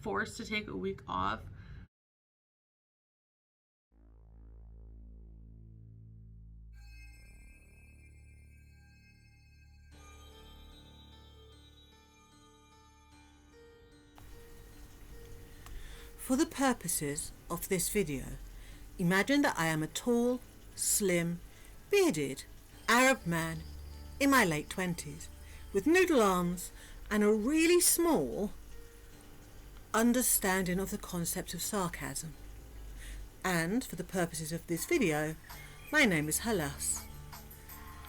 forced to take a week off. For the purposes of this video, imagine that I am a tall, slim, bearded Arab man in my late 20s with noodle arms and a really small understanding of the concept of sarcasm. And for the purposes of this video, my name is Halas.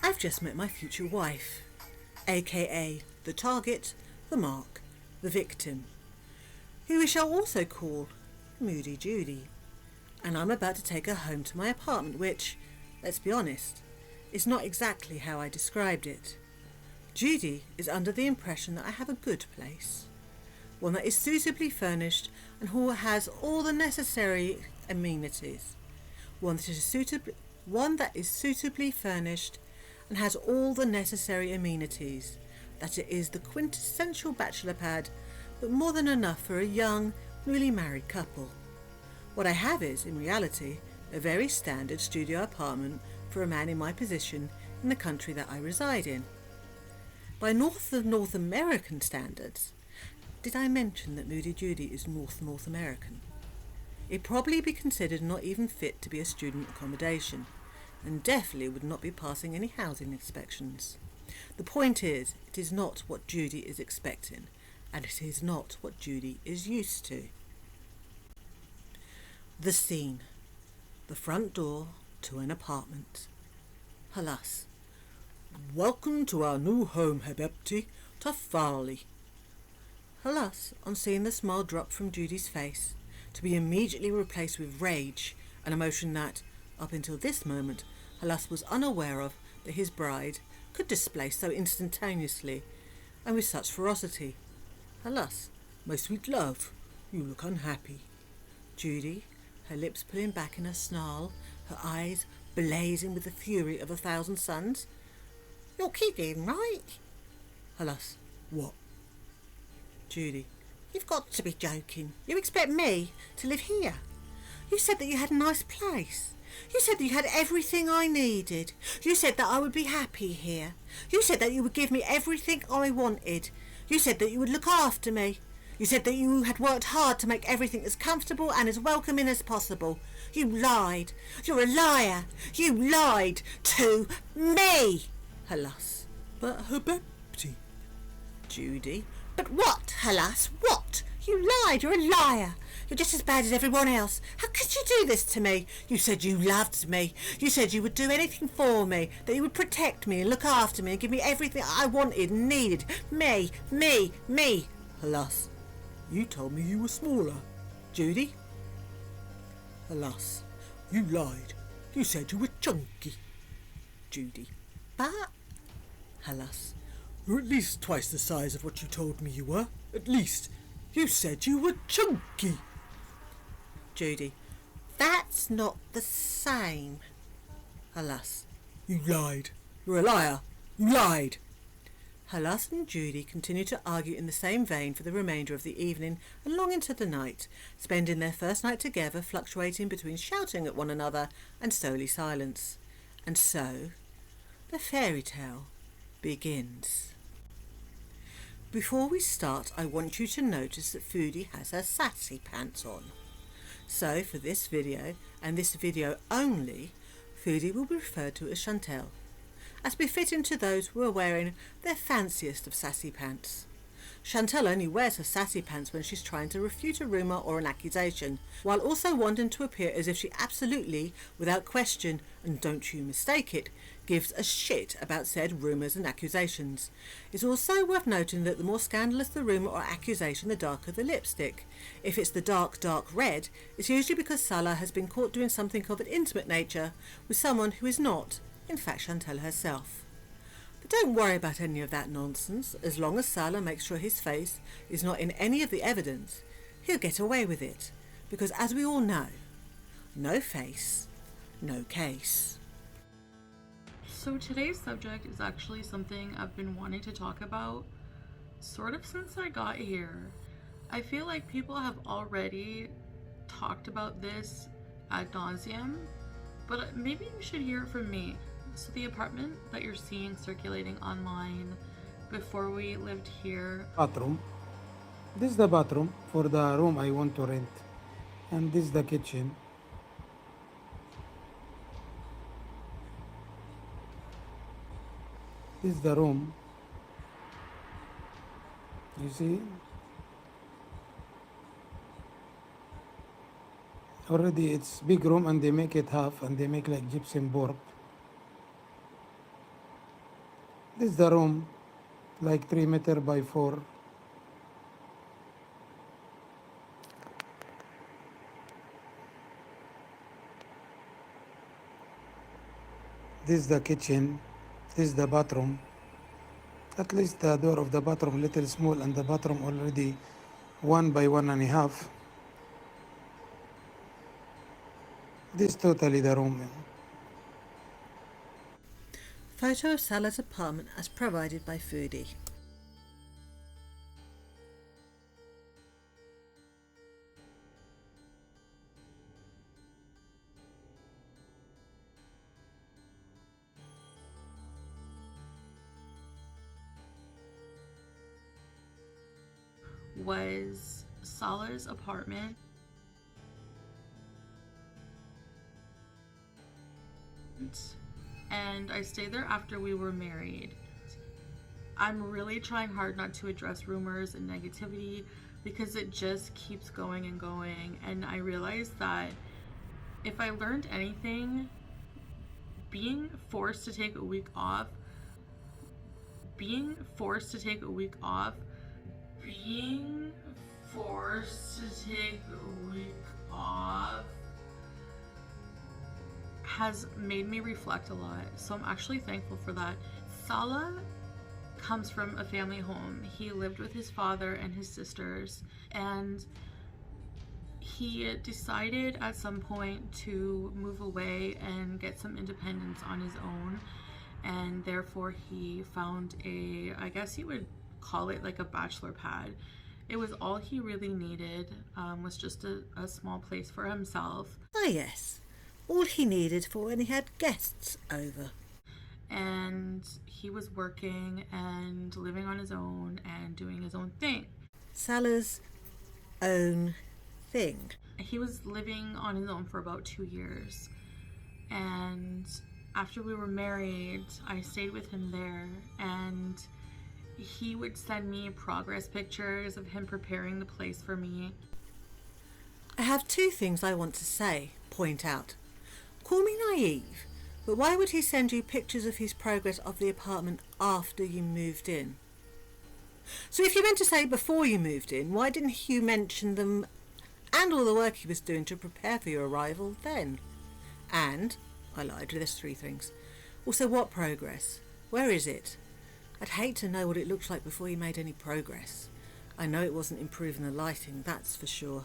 I've just met my future wife, aka the target, the mark, the victim, who we shall also call Moody Judy, and I'm about to take her home to my apartment, which, let's be honest, is not exactly how I described it. Judy is under the impression that I have a good place, one that is suitably furnished and who has all the necessary amenities, one that is suitably furnished and has all the necessary amenities, that it is the quintessential bachelor pad, but more than enough for a young, newly married couple. What I have is, in reality, a very standard studio apartment for a man in my position in the country that I reside in. By North American standards, did I mention that Moody Judy is North American? It'd probably be considered not even fit to be a student accommodation, and definitely would not be passing any housing inspections. The point is, it is not what Judy is expecting, and it is not what Judy is used to. The scene. The front door to an apartment. Halas. Welcome to our new home, Habibti, Tafali. Halas, on seeing the smile drop from Judy's face, to be immediately replaced with rage, an emotion that, up until this moment, Halas was unaware of that his bride could display so instantaneously, and with such ferocity. Halas, my sweet love, you look unhappy. Judy, her lips pulling back in a snarl, her eyes blazing with the fury of 1,000 suns. You're kidding, right? Halas, what? Judy, you've got to be joking. You expect me to live here? You said that you had a nice place. You said that you had everything I needed. You said that I would be happy here. You said that you would give me everything I wanted. You said that you would look after me. You said that you had worked hard to make everything as comfortable and as welcoming as possible. You lied. You're a liar. You lied to me. Halas. But Habibti. Judy. But what, Halas? What? You lied. You're a liar. You're just as bad as everyone else. How could you do this to me? You said you loved me. You said you would do anything for me, that you would protect me and look after me and give me everything I wanted and needed. Me. Halas, you told me you were smaller. Judy? Halas, you lied. You said you were chunky. Judy. But? Halas, you're at least twice the size of what you told me you were. At least. You said you were chunky. Judy. That's not the same. Halas. You lied. You're a liar. You lied. Halas and Judy continued to argue in the same vein for the remainder of the evening and long into the night, spending their first night together fluctuating between shouting at one another and solely silence. And so, the fairy tale begins. Before we start, I want you to notice that Foodie has her sassy pants on. So for this video, and this video only, Foodie will be referred to as Chantel, as befitting to those who are wearing their fanciest of sassy pants. Chantel only wears her sassy pants when she's trying to refute a rumour or an accusation, while also wanting to appear as if she absolutely, without question, and don't you mistake it, gives a shit about said rumours and accusations. It's also worth noting that the more scandalous the rumour or accusation, the darker the lipstick. If it's the dark red, it's usually because Salah has been caught doing something of an intimate nature with someone who is not, in fact, Chantel herself. But don't worry about any of that nonsense. As long as Salah makes sure his face is not in any of the evidence, he'll get away with it. Because as we all know, no face, no case. So today's subject is actually something I've been wanting to talk about sort of since I got here. I feel like people have already talked about this ad nauseum, but maybe you should hear it from me. So the apartment that you're seeing circulating online before we lived here. Bathroom. This is the bathroom for the room I want to rent. And this is the kitchen. This is the room. You see? Already it's big room and they make it half and they make like gypsum board. This is the room, like 3 meter by 4. This is the kitchen. This is the bathroom. At least the door of the bathroom little small and the bathroom already 1 by 1.5. This totally the room. Photo of Salah's apartment as provided by Foodie. Was Salah's apartment. And I stayed there after we were married. I'm really trying hard not to address rumors and negativity because it just keeps going and going, and I realized that if I learned anything, being forced to take a week off being forced to take a week off has made me reflect a lot. So I'm actually thankful for that. Salah comes from a family home. He lived with his father and his sisters, and he decided at some point to move away and get some independence on his own, and therefore he found I guess you would call it like a bachelor pad. It was all he really needed, was just a small place for himself. Ah yes, all he needed for when he had guests over. And he was working and living on his own and doing his own thing. Salah's own thing. He was living on his own for about 2 years, and after we were married, I stayed with him there, and he would send me progress pictures of him preparing the place for me. I have two things I want to point out. Call me naive, but why would he send you pictures of his progress of the apartment after you moved in? So if you meant to say before you moved in, why didn't you mention them and all the work he was doing to prepare for your arrival then? And, I lied, there's 3 things. Also, what progress? Where is it? I'd hate to know what it looked like before you made any progress. I know it wasn't improving the lighting, that's for sure.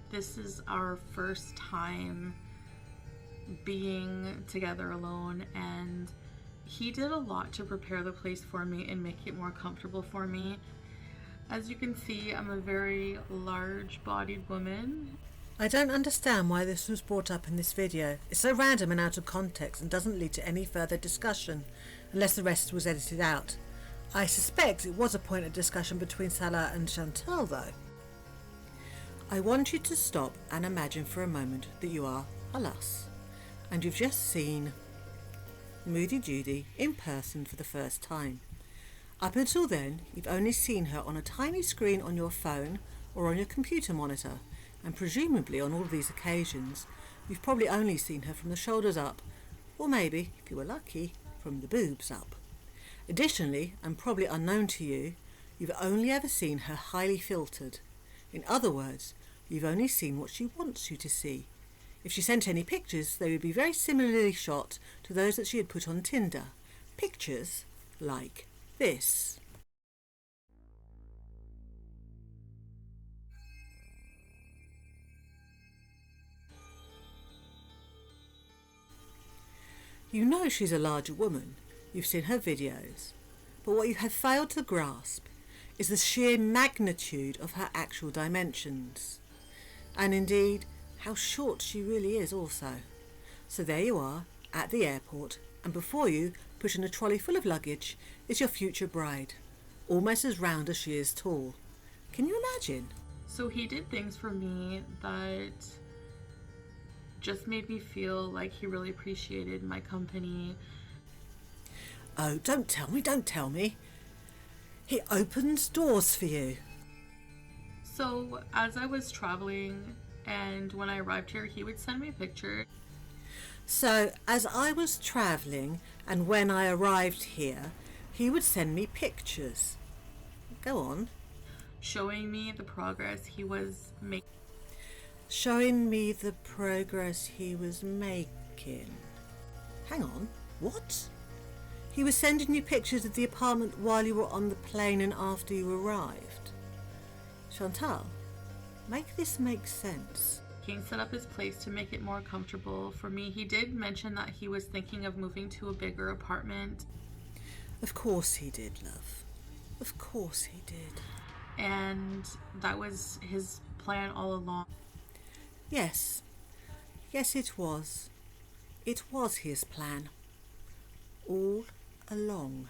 This is our first time being together alone, and he did a lot to prepare the place for me and make it more comfortable for me. As you can see, I'm a very large-bodied woman. I don't understand why this was brought up in this video. It's so random and out of context and doesn't lead to any further discussion, unless the rest was edited out. I suspect it was a point of discussion between Salah and Chantal though. I want you to stop and imagine for a moment that you are Alas, and you've just seen Moody Judy in person for the first time. Up until then, you've only seen her on a tiny screen on your phone or on your computer monitor, and presumably on all of these occasions, you've probably only seen her from the shoulders up, or maybe, if you were lucky, from the boobs up. Additionally, and probably unknown to you, you've only ever seen her highly filtered. In other words, you've only seen what she wants you to see. If she sent any pictures, they would be very similarly shot to those that she had put on Tinder. Pictures like this. You know she's a larger woman. You've seen her videos. But what you have failed to grasp is the sheer magnitude of her actual dimensions. And indeed, how short she really is also. So there you are, at the airport, and before you, pushing a trolley full of luggage, is your future bride, almost as round as she is tall. Can you imagine? So he did things for me that just made me feel like he really appreciated my company. Oh, don't tell me. He opens doors for you. So as I was traveling and when I arrived here, he would send me pictures. So, as I was travelling and when I arrived here, he would send me pictures. Go on. Showing me the progress he was making. Showing me the progress he was making. Hang on, what? He was sending you pictures of the apartment while you were on the plane and after you arrived? Chantal, make this make sense. King set up his place to make it more comfortable for me. He did mention that he was thinking of moving to a bigger apartment. Of course he did, love. Of course he did. And that was his plan all along. Yes. Yes, it was. It was his plan. All along.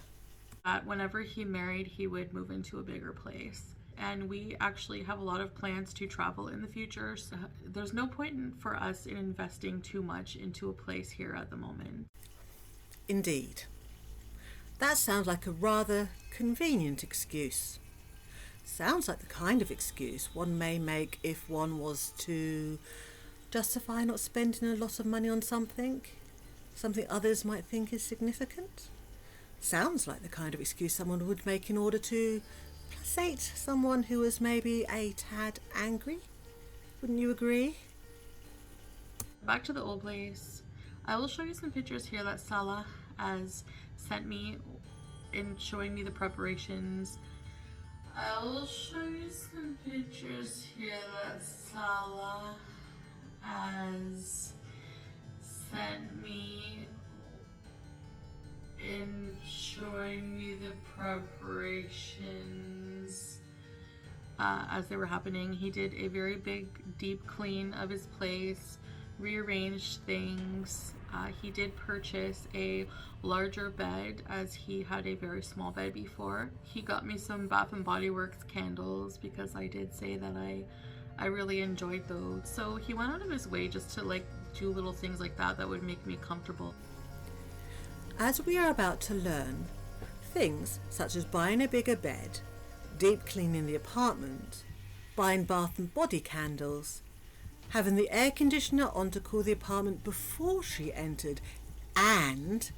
That whenever he married, he would move into a bigger place. And we actually have a lot of plans to travel in the future. So there's no point for us in investing too much into a place here at the moment. Indeed. That sounds like a rather convenient excuse. Sounds like the kind of excuse one may make if one was to justify not spending a lot of money on something others might think is significant. Sounds like the kind of excuse someone would make in order to placate someone who was maybe a tad angry. Wouldn't you agree? Back to the old place. I will show you some pictures here that Salah has sent me in showing me the preparations. I will show you some pictures here that Salah has sent me in showing me the preparations as they were happening. He did a very big deep clean of his place, rearranged things. He did purchase a larger bed as he had a very small bed before. He got me some Bath and Body Works candles because I did say that I really enjoyed those. So he went out of his way just to like do little things like that would make me comfortable. As we are about to learn, things such as buying a bigger bed, deep cleaning the apartment, buying bath and body candles, having the air conditioner on to cool the apartment before she entered, and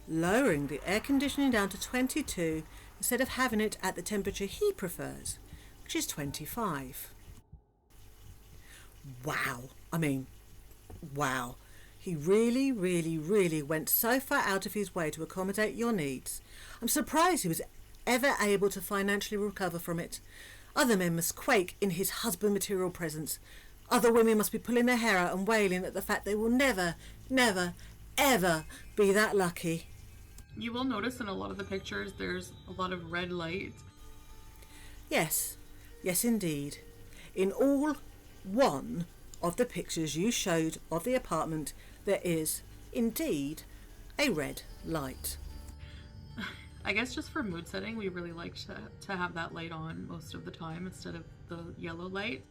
lowering the air conditioning down to 22 instead of having it at the temperature he prefers, which is 25. Wow. Wow. He really, really, really went so far out of his way to accommodate your needs. I'm surprised he was ever able to financially recover from it. Other men must quake in his husband material presence. Other women must be pulling their hair out and wailing at the fact they will never, never, ever be that lucky. You will notice in a lot of the pictures there's a lot of red light. Yes, yes indeed. In all one of the pictures you showed of the apartment, there is indeed a red light. I guess just for mood setting, we really liked to have that light on most of the time instead of the yellow light.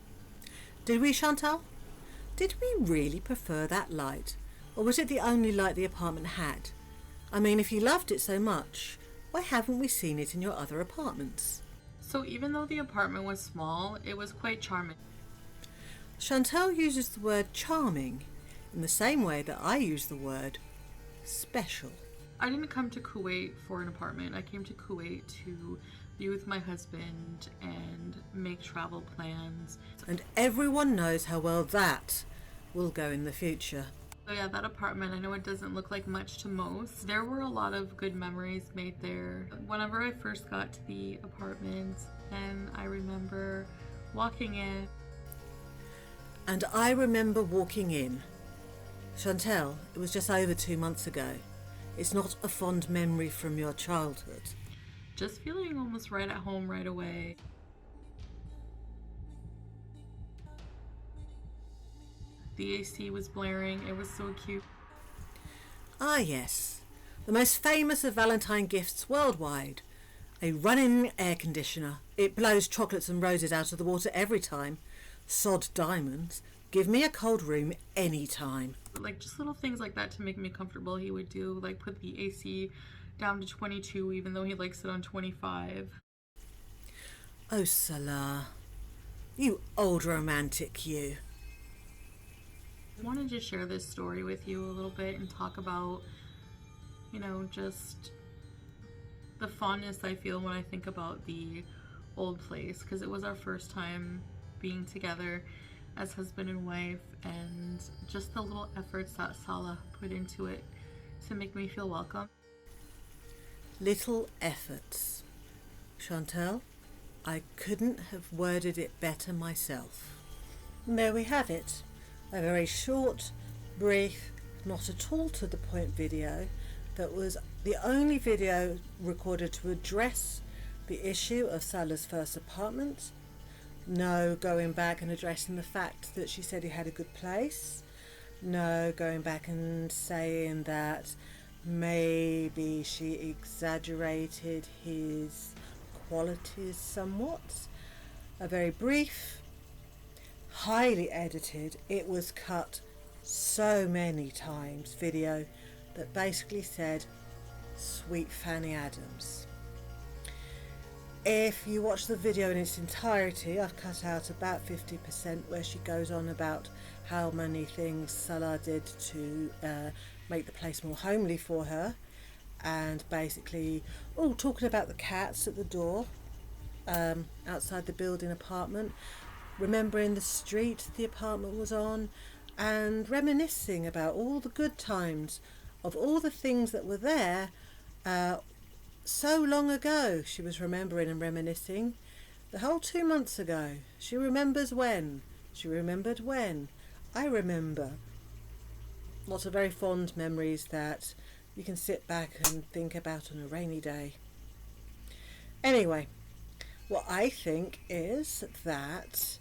Did we, Chantal? Did we really prefer that light? Or was it the only light the apartment had? I mean, if you loved it so much, why haven't we seen it in your other apartments? So even though the apartment was small, it was quite charming. Chantal uses the word charming in the same way that I use the word special. I didn't come to Kuwait for an apartment. I came to Kuwait to be with my husband and make travel plans. And everyone knows how well that will go in the future. So yeah, that apartment, I know it doesn't look like much to most. There were a lot of good memories made there. Whenever I first got to the apartment, and I remember walking in. And I remember walking in. Chantal, it was just over 2 months ago. It's not a fond memory from your childhood. just feeling almost right at home right away. The AC was blaring. It was so cute. Ah yes, the most famous of Valentine gifts worldwide. A running air conditioner. It blows chocolates and roses out of the water every time. Sod diamonds. Give me a cold room any time. Like just little things like that to make me comfortable he would do. Like put the AC down to 22 even though he likes it on 25. Oh Salah, you old romantic you. I wanted to share this story with you a little bit and talk about, you know, just the fondness I feel when I think about the old place, because it was our first time being together as husband and wife, and just the little efforts that Salah put into it to make me feel welcome. Little efforts. Chantal, I couldn't have worded it better myself. There we have it. A very short, brief, not at all to the point video that was the only video recorded to address the issue of Salah's first apartment. No going back and addressing the fact that she said he had a good place. No going back and saying that maybe she exaggerated his qualities somewhat. A very brief, highly edited, it was cut so many times video that basically said, sweet Fanny Adams. If you watch the video in its entirety, I've cut out about 50% where she goes on about how many things Salah did to make the place more homely for her, and basically talking about the cats at the door outside the building apartment, remembering the street the apartment was on, and reminiscing about all the good times of all the things that were there so long ago. She was remembering and reminiscing the whole 2 months ago. She remembers when. She remembered when. I remember. Lots of very fond memories that you can sit back and think about on a rainy day. Anyway, what I think is that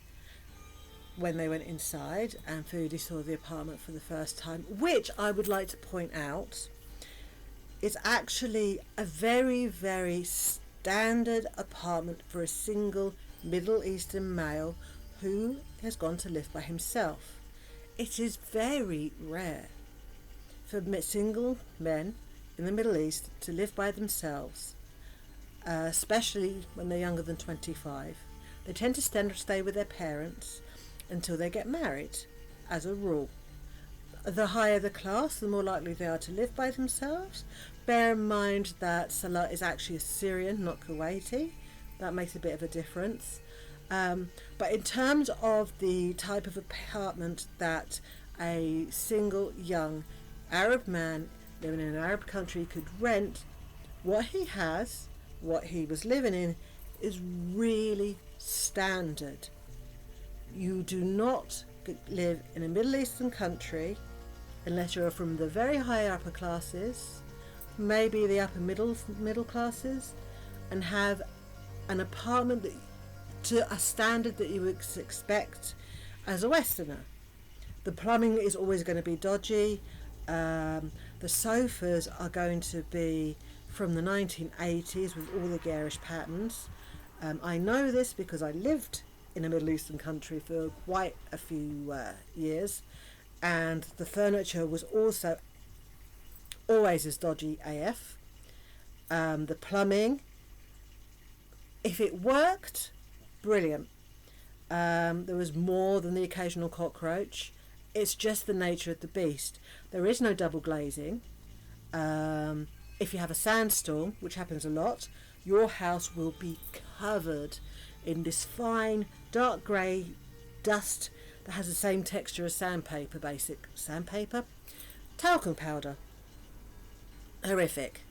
when they went inside and Foodie saw the apartment for the first time, which I would like to point out is actually a very, very standard apartment for a single Middle Eastern male who has gone to live by himself. It is very rare for single men in the Middle East to live by themselves, especially when they're younger than 25. They tend to stay with their parents until they get married, as a rule. The higher the class, the more likely they are to live by themselves. Bear in mind that Salah is actually a Syrian, not Kuwaiti. That makes a bit of a difference. But in terms of the type of apartment that a single young Arab man living in an Arab country could rent, what he has, what he was living in, is really standard. You do not live in a Middle Eastern country unless you're from the very high upper classes, maybe the upper middle classes, and have an apartment that, to a standard that you would expect as a Westerner. The plumbing is always going to be dodgy. The sofas are going to be from the 1980s with all the garish patterns. I know this because I lived in a Middle Eastern country for quite a few years, and the furniture was also always as dodgy AF. The plumbing, if it worked, brilliant. There was more than the occasional cockroach. It's just the nature of the beast. There is no double glazing. If you have a sandstorm, which happens a lot, your house will be covered in this fine dark grey dust that has the same texture as sandpaper, talcum powder. Horrific.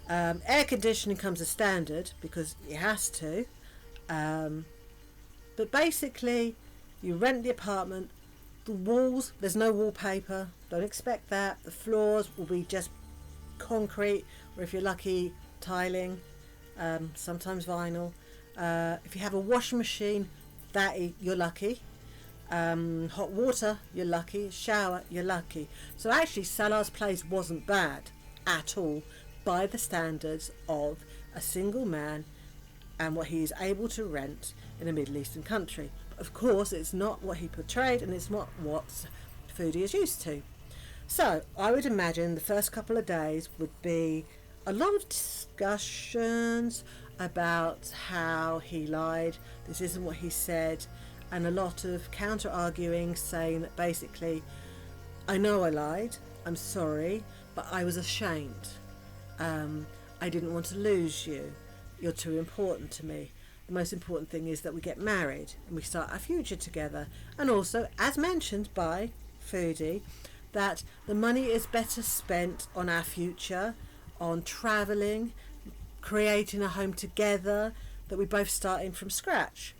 Air conditioning comes as standard because it has to, but basically you rent the apartment. The walls, there's no wallpaper, don't expect that. The floors will be just concrete, or if you're lucky, tiling. sometimes vinyl. If you have a washing machine, you're lucky. Hot water, you're lucky. Shower, you're lucky. So actually Salah's place wasn't bad at all by the standards of a single man and what he is able to rent in a Middle Eastern country. But of course it's not what he portrayed, and it's not what Foodie is used to. So I would imagine the first couple of days would be a lot of discussions about how he lied, this isn't what he said, and a lot of counter arguing saying that basically, I know I lied, I'm sorry, but I was ashamed. I didn't want to lose you. You're too important to me. The most important thing is that we get married and we start our future together. And also, as mentioned by Foodie, that the money is better spent on our future, on travelling, creating a home together, that we both starting from scratch.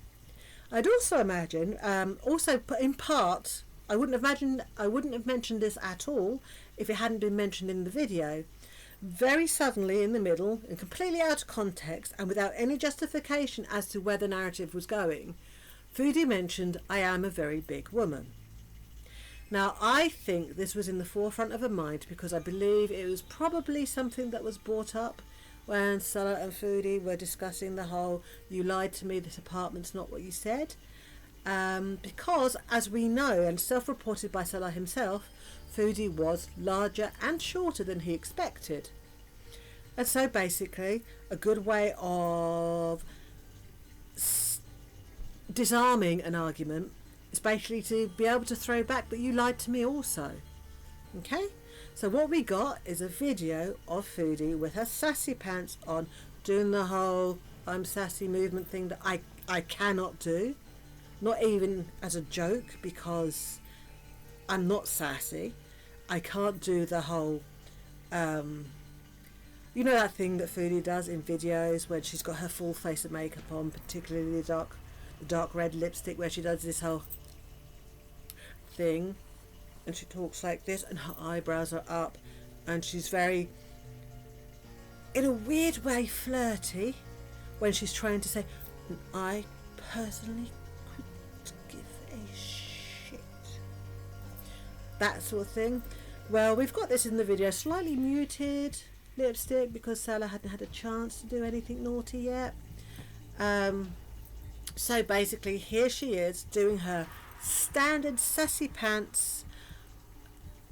I'd also imagine, in part, I wouldn't have mentioned this at all if it hadn't been mentioned in the video. Very suddenly in the middle, and completely out of context, and without any justification as to where the narrative was going, Foodie mentioned, I am a very big woman. Now, I think this was in the forefront of her mind because I believe it was probably something that was brought up when Salah and Foodie were discussing the whole, you lied to me, this apartment's not what you said. Because, as we know, and self-reported by Salah himself, Foodie was larger and shorter than he expected. And so basically, a good way of disarming an argument is basically to be able to throw back, but you lied to me also. Okay? So what we got is a video of Foodie with her sassy pants on, doing the whole I'm sassy movement thing that I cannot do. Not even as a joke, because I'm not sassy. I can't do the whole, you know that thing that Foodie does in videos when she's got her full face of makeup on, particularly the dark red lipstick, where she does this whole thing and she talks like this and her eyebrows are up and she's very, in a weird way, flirty when she's trying to say, I personally could give a shit. That sort of thing. Well, we've got this in the video, slightly muted lipstick because Salah hadn't had a chance to do anything naughty yet. So basically here she is doing her standard sassy pants,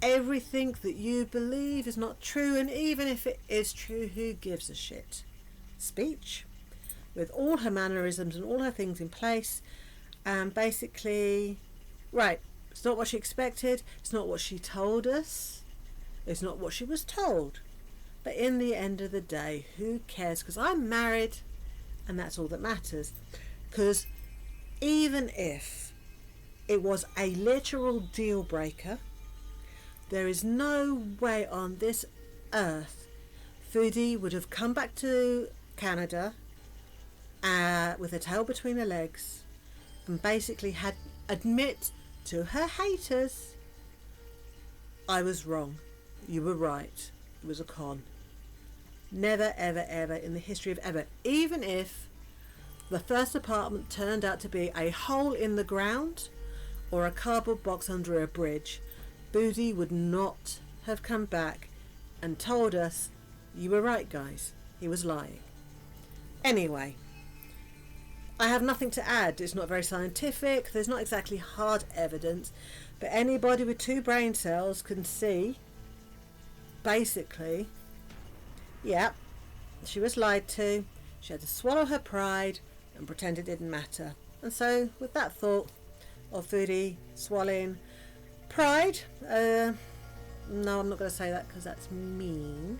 everything that you believe is not true, and even if it is true, who gives a shit speech, with all her mannerisms and all her things in place. And basically, right, it's not what she expected, it's not what she told us, it's not what she was told, but in the end of the day, who cares, because I'm married and that's all that matters. Because even if it was a literal deal breaker, there is no way on this earth Foodie would have come back to Canada with her tail between her legs and basically had admit to her haters, I was wrong, you were right, it was a con. Never ever ever in the history of ever. Even if the first apartment turned out to be a hole in the ground or a cardboard box under a bridge, Foodie would not have come back and told us, you were right guys, he was lying. Anyway, I have nothing to add. It's not very scientific, there's not exactly hard evidence, but anybody with 2 brain cells can see, basically, yeah, she was lied to, she had to swallow her pride and pretend it didn't matter. And so, with that thought of Foodie swallowing pride, no, I'm not going to say that because that's mean,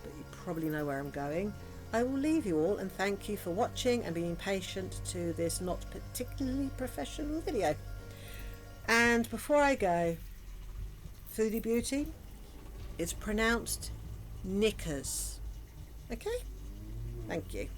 but you probably know where I'm going. I will leave you all and thank you for watching and being patient to this not particularly professional video. And before I go, Foodie Beauty, it's pronounced knickers. Okay? Thank you.